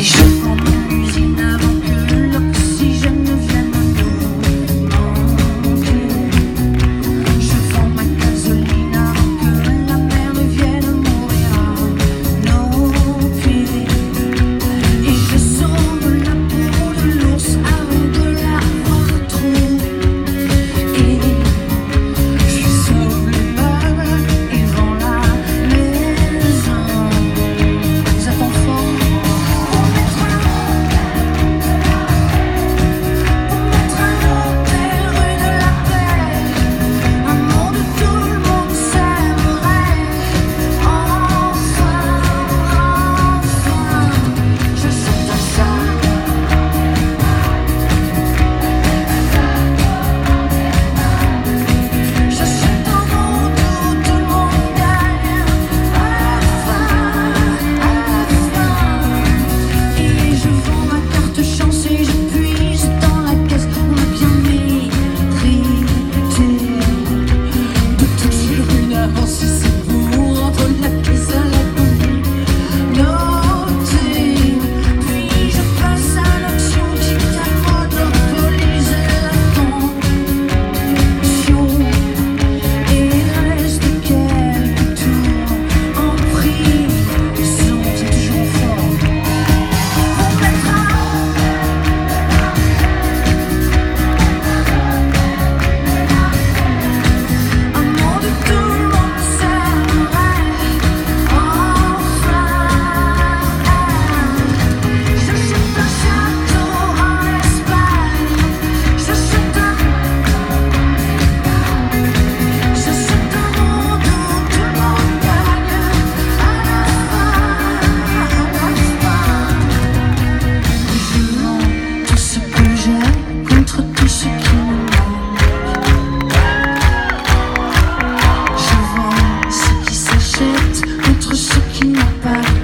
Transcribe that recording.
Et je vends mon usine avant que l'oxygène ne vienne nous manquer. Je vends ma gasoline avant que la mer ne vienne mourir à nos pieds. Et je sauve la peau de l'ours avant de l'avoir trouvée. Et je sauve les meubles et vends la maison. J'attends fort pour mettre un hôtel rue de la Paix, un monde où tout le monde s'aimerait. Enfin, j'achète un chat. J'achète un monde où tout le monde gagne. Et je vends ma carte chance et je puise dans la caisse. On a bien mérité de toucher une avance si c'est pour entre la caisse à la commune. Noté, puis je passe à l'action quitte à monopoliser l'attention. Et il reste quelques tours en prison, c'est toujours fort. Pour mettre un monde où tout le monde s'aimerait. Enfin, j'achète un château en Espagne. J'achète un monde où tout le monde gagne. Je vends tout ce que j'ai contre tout ce qui me manque. Je vends ce qui s'achète contre ce qui n'appartient